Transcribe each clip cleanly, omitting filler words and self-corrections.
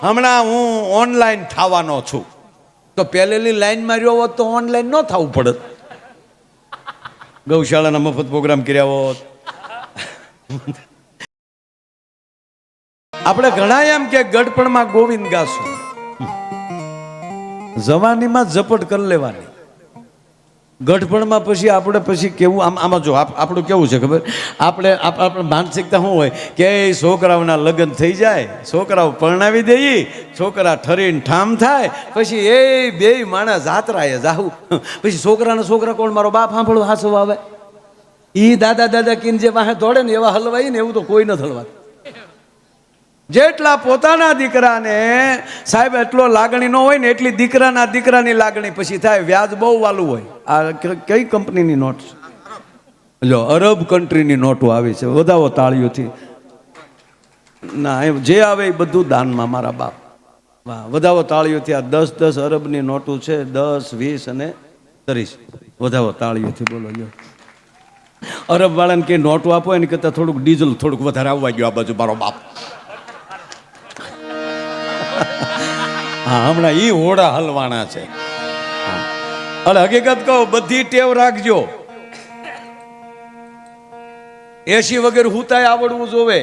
હમણાં હું ઓનલાઈન થવાનો છું, તો પહેલેલી લાઈનમાં રહ્યો હોત તો ઓનલાઈન ન થવું પડત. ગૌશાળાના મફત પ્રોગ્રામ કર્યા હોત. આપણે ઘણા એમ કે ગઢપણમાં ગોવિંદ ગાશું, જવાનીમાં ઝપટ કરી લેવાની. ગઢપણમાં પછી આપણે પછી કેવું આમાં જો આપણું કેવું છે ખબર, આપણે માનસિકતા શું હોય કે છોકરાઓના લગ્ન થઈ જાય, છોકરાઓ પરણાવી દઈએ, છોકરા ઠરીને ઠામ થાય, પછી એ બે માણસ જાત્રાએ જાવું, પછી છોકરા કોણ મારો બાપ સાંભળો હાસો આવે, એ દાદા કીને જે વાહે દોડે ને એવા હલવાય ને એવું તો કોઈ ન હલવાય. જેટલા પોતાના દીકરાને સાહેબ એટલો લાગણી ન હોય ને એટલી દીકરાની લાગણી પછી થાય. વ્યાજ બહુ વાલું હોય. આ કઈ કંપનીની નોટ છે? જો અરબ કન્ટ્રીની નોટો આવી છે. વધાવો તાળીઓથી. ના જે આવે એ બધું દાનમાં મારા બાપ. વાહ, વધાવો તાળીઓથી. આ 10 અરબની નોટો છે. 10, 20 અને 30. વધાવો તાળીઓથી બોલો. જો અરબ વાળાને કઈ નોટો આપો એની કરતા થોડુંક ડીઝલ થોડુંક વધારે આવવા ગયો આ બાજુ મારો બાપ. હા, હમણાં ઈ હોડા હલવાના છે. અને હકીકત કહો, બધી ટેવ રાખજો. એસી વગર હુતાય આવડવું જોવે,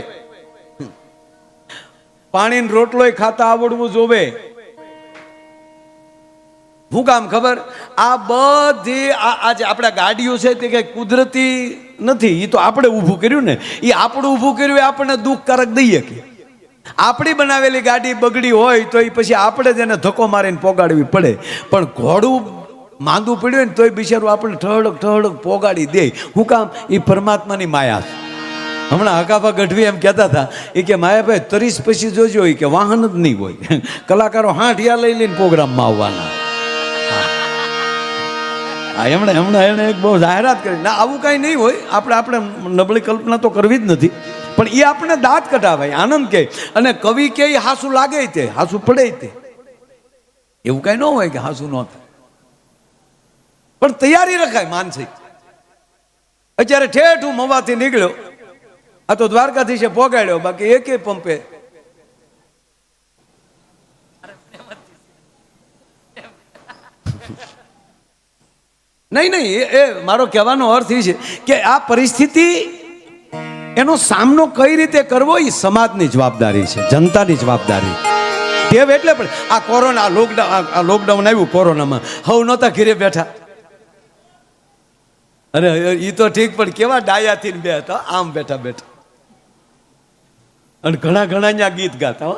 પાણીનો રોટલોય ખાતા આવડવું જોવે. શું કામ ખબર? આ બધી આજે આપણા ગાડીઓ છે તે કઈ કુદરતી નથી, એ તો આપણે ઊભું કર્યું ને. એ આપણું ઊભું કર્યું એ આપણને દુઃખકારક દઈએ કે આપણી બનાવેલી ગાડી બગડી હોય તો એ પછી આપણે જ એને ધક્કો મારીને પોગાડવી પડે. પણ ઘોડું માંદું પડ્યું હોય ને તોય બિચારું આપણે ઠહડક પોગાડી દે. શું કામ? એ પરમાત્માની માયા છે. હમણાં હકાભા ગઢવી એમ કહેતા હતા, એ કે માયાભાઈ 30 પછી જોજો કે વાહન જ નહીં હોય, કલાકારો હાંઠિયા લઈને પ્રોગ્રામમાં આવવાના. હા, હમણાં એને એક બહુ જાહેરાત કરી. ના, આવું કાંઈ નહીં હોય. આપણે નબળી કલ્પના તો કરવી જ નથી. પણ એ આપણે દાંત કઢાવે, આનંદ કે, અને કવિ કે હાસું લાગે તે હાસું પડે તે, એવું કઈ ન હોય કે હાસું ન થાય. પણ તૈયારી રખાય માનસિક. અત્યારે ઠેઠ હું મવાથી નીકળ્યો, આ તો દ્વારકાથી છે પોગાડ્યો, બાકી એકે પંપે નહીં. એ મારો કહેવાનો અર્થ એ છે કે આ પરિસ્થિતિ એનો સામનો કઈ રીતે કરવો એ સમાજની જવાબદારી છે, જનતાની જવાબદારી. ટેવ એટલે પણ આ કોરોના લોકડાઉન આવ્યું, કોરોનામાં હવે નહોતા ઘરે બેઠા. અરે એ તો ઠીક, પણ કેવા ડાયાથી બે હતા, આમ બેઠા અને ઘણા ત્યાં ગીત ગાતા.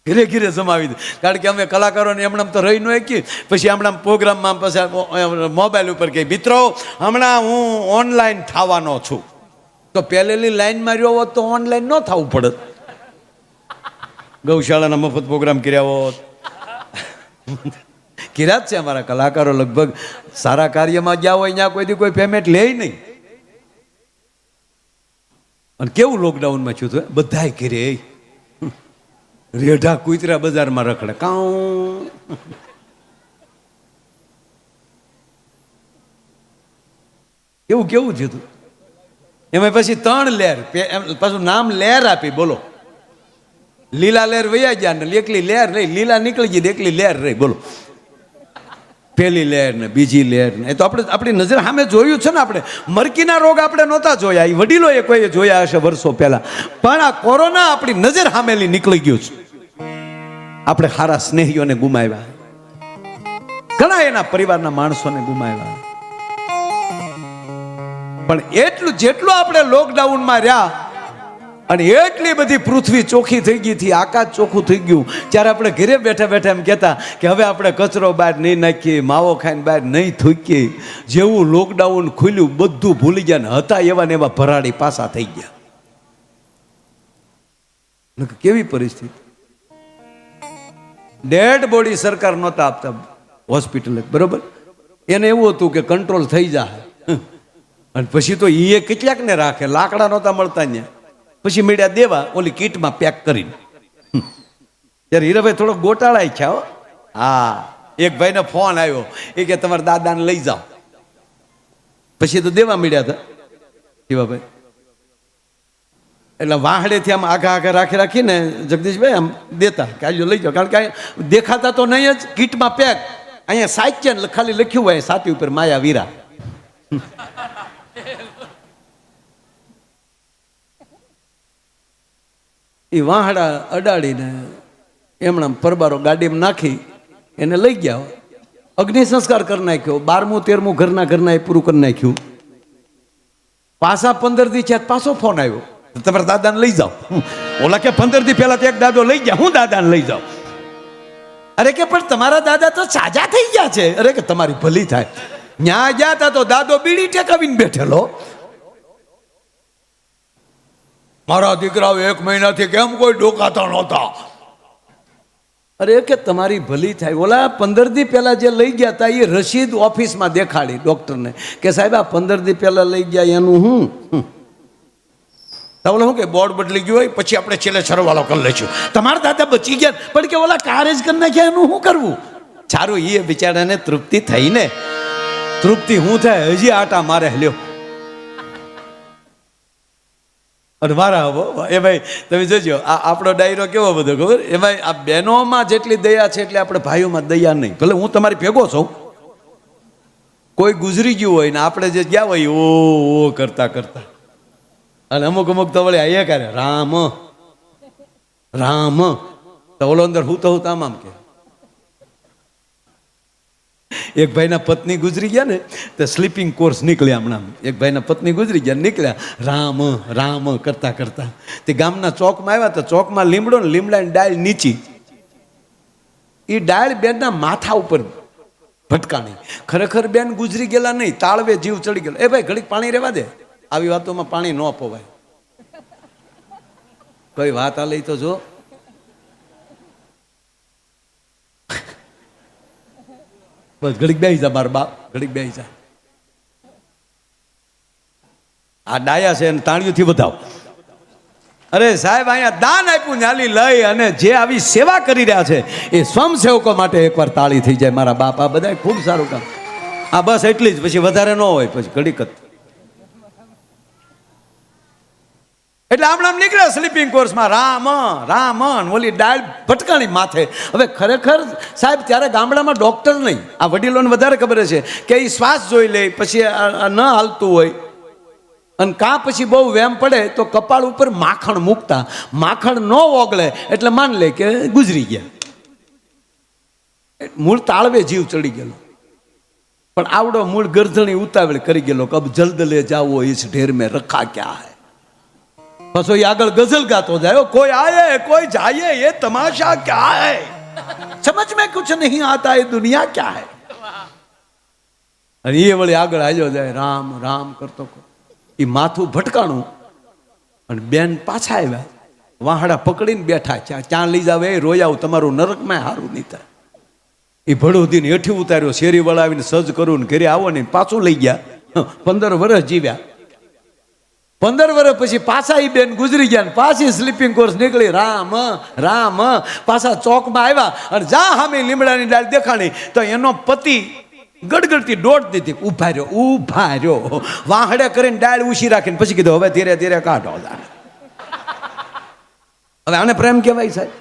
ઘરે જમાવી દે. કારણ કે અમે કલાકારોને એમણામ તો રહી ન શકીએ. પછી હમણાં પ્રોગ્રામમાં પછી મોબાઈલ ઉપર કહે, મિત્રો હમણાં હું ઓનલાઈન થવાનો છું, તો પહેલેલી લાઈનમાં રહ્યો હોત તો ઓનલાઈન ન થવું પડત. ગૌશાળાના મફત પ્રોગ્રામ કર્યા હોત. કર્યા જ છે અમારા કલાકારો. લગભગ સારા કાર્યમાં ગયા હોય ત્યાં કોઈ પેમેન્ટ લે નહીં. અને કેવું લોકડાઉનમાં થયું હતું, બધાય ઘરે રેઢા કૂતરા બજારમાં રખડે કાઉ. કેવું થયું હતું. એમાં પછી 3 લહેર, પાછું નામ લહેર આપી. બોલો, લીલા લહેર વૈયા ગયા ને એકલી લહેર રહી, લીલા નીકળી ગઈ એકલી લહેર રહી. બોલો, પહેલી લહેર ને બીજી લહેર ને. એ તો આપણી નજર સામે જોયું છે ને. આપણે મરકીના રોગ આપણે નહોતા જોયા, એ વડીલોએ કોઈ જોયા હશે વર્ષો પહેલા. પણ આ કોરોના આપણી નજર સામેલી નીકળી ગયું છે. આપણે સારા સ્નેહીઓને ગુમાવ્યા, ઘણા એના પરિવારના માણસોને ગુમાવ્યા. પણ જેટલું આપણે લોકડાઉનમાં રહ્યા અને એટલી બધી પૃથ્વી ચોખ્ખી થઈ ગઈ હતી, આકાશ ચોખ્ખું થઈ ગયું, ત્યારે આપણે ઘરે બેઠા એમ કહેતા કે હવે આપણે કચરો બહાર નહીં નાખીએ, માવો ખાઈને બહાર નહીં થૂકીએ. જેવું લોકડાઉન ખુલ્યું બધું ભૂલી ગયા ને હતા એવા ને એવા ભરાડી પાસા થઈ ગયા. કેવી પરિસ્થિતિ. ડેડ બોડી સરકાર નહોતા આપતા હોસ્પિટલ, બરોબર. એને એવું હતું કે કંટ્રોલ થઈ જાય. અને પછી તો એ કેટલાક ને રાખે, લાકડા નહોતા મળતા ત્યાં. પછી મીડિયા દેવા ઓલી કીટમાં પેક કરીને. ત્યારે હીરાભાઈ થોડો ગોટાળા થયા. હા, એક ભાઈને ફોન આવ્યો, એ કે તમારા દાદાને લઈ જાઓ. પછી તો દેવા મીડિયા હતા શિવાભાઈ. એટલે વાહડેથી આમ આઘા આઘા રાખીને જગદીશભાઈ આમ દેતા કે આજો લઈ જાઓ, કારણ કે દેખાતા તો નહીં જ, કીટમાં પેક. અહીંયા સાહિત્ય ખાલી લખ્યું હોય સાતી ઉપર માયા વીરા. એ વાહડા અડાડીને એમણે પરબારો ગાડીમાં નાખી એને લઈ ગયા. અગ્નિ સંસ્કાર કરી નાખ્યો. 12મું 13મું ઘરના એ પૂરું કરી નાખ્યું. પાછા 15 દી છે પાછો ફોન આવ્યો, તમારા દાદાને લઈ જાઓ. ઓલા કે 15 દી પહેલા તો એક દાદો લઈ ગયા, હું દાદાને લઈ જાઉં. અરે કે પણ તમારા દાદા તો સાજા થઈ ગયા છે. અરે કે તમારી ભલી થાય. ન્યા ગયા તા તો દાદો બીડી ટેકાવીને બેઠેલો. મારા દીકરાઓ 1 મહિનાથી કેમ કોઈ ડોકાતા નહોતા. અરે કે તમારી ભલી થાય. ઓલા 15 દી પહેલા જે લઈ ગયા હતા એ રસીદ ઓફિસમાં દેખાડી ડોક્ટરને કે સાહેબ આ 15 દી પહેલા લઈ ગયા એનું હું તો શું કે બોર્ડ બદલી ગયું હોય પછી આપણે છેલ્લે સરવાળો કરી લઈશું. તમારા દાદા બચી ગયા પણ કે ઓલા કારેજ કરી નાખ્યા એનું શું કરવું? સારું એ બિચારાને તૃપ્તિ થઈ ને. તૃપ્તિ શું થાય? હજી આટા મારે લ્યો. અને મારા એ ભાઈ તમે જોજો આ આપણો ડાયરો કેવો બધો ખબર? એમાં આ બહેનોમાં જેટલી દયા છે એટલે આપણે ભાઈઓમાં દયા નહીં. ભલે હું તમારી ભેગો છું, કોઈ ગુજરી ગયું હોય ને આપણે જે ગયા હોય ઓ કરતા કરતા, અને અમુક તો વળે એ કરે રામ રામ, તો ઓલો અંદર હું તો આમ કે. એક ભાઈના પત્ની ગુજરી ગયા ને તો સ્લીપિંગ કોર્સ નીકળ્યા હમણાં. એક ભાઈના પત્ની ગુજરી ગયા, નીકળ્યા રામ રામ કરતા કરતા. તે ગામના ચોકમાં આવ્યા તો ચોકમાં લીમડો ને લીમડાની ડાળ નીચી. એ ડાળ બેનના માથા ઉપર ભટકાણી. ખરેખર બેન ગુજરી ગયેલા નહીં, તાળવે જીવ ચડી ગયેલો. એ ભાઈ ઘડીક પાણી રહેવા દે, આવી વાતોમાં પાણી ન પવાય. કઈ વાત આ લઈ તો જો. બસ ઘડીક બેસી જા મારા બાપ, ઘડીક બેસી જા. આ ડાયા છે અને તાળીઓથી બતાવો. અરે સાહેબ અહીંયા દાન આપ્યું ન્યાલી લઈ અને જે આવી સેવા કરી રહ્યા છે એ સ્વયંસેવકો માટે એકવાર તાળી થઈ જાય મારા બાપ. આ બધા ખૂબ સારું કામ. આ બસ એટલી જ, પછી વધારે ન હોય. પછી ઘડીક જ એટલે આમ નીકળ્યા સ્લીપિંગ કોર્સમાં રામ રામ, ઓલી ડાળ ભટકાણી માથે. હવે ખરેખર સાહેબ ત્યારે ગામડામાં ડોક્ટર નહીં, આ વડીલોને વધારે ખબર છે કે એ શ્વાસ જોઈ લે પછી ન હાલતું હોય, અને કાં પછી બહુ વેમ પડે તો કપાળ ઉપર માખણ મૂકતા. માખણ ન ઓગળે એટલે માન લે કે ગુજરી ગયા. મૂળ તાળવે જીવ ચડી ગયેલો, પણ આવડો મૂળ ગરધણી ઉતાવળ કરી ગયેલો કે અબ જલ્દ લે જાઓ ઇસ ઢેર મેં રખા ક્યા હૈ. બસો એ આગળ ગઝલ ગાતો જાય, કોઈ આયે કોઈ જાયે ये तमाशा क्या है, समझ में कुछ नहीं आता ये दुनिया क्या है. અને એ વળી આગળ આવ્યો જાય રામ રામ કરતો. એ માથું ભટકાણું અને બેન પાછા આવ્યા, વાહડા પકડીને બેઠા. ક્યાં લઈ જાવ? એ રોયાવ, તમારું નરકમાં હારું નહીં થાય. એ ભડોદીને હેઠી ઉતાર્યો, શેરી વળાવીને સજ કરું ને ઘરે આવો ને પાછું લઈ ગયા. 15 વર્ષ જીવ્યા. 15 વર્ષ પછી પાછા એ બેન ગુજરી ગયા ને પાછી સ્લીપિંગ કોર્સ નીકળી. રામ રામ પાછા ચોકમાં આવ્યા અને જા સામે લીમડાની ડાળ દેખાણી તો એનો પતિ ગડગડતી દોડ દીધી. ઉભા રહ્યો વાહડે કરીને ડાળ ઉછી રાખીને પછી કીધું હવે ધીરે ધીરે કાઢો. હવે આને પ્રેમ કહેવાય સાહેબ?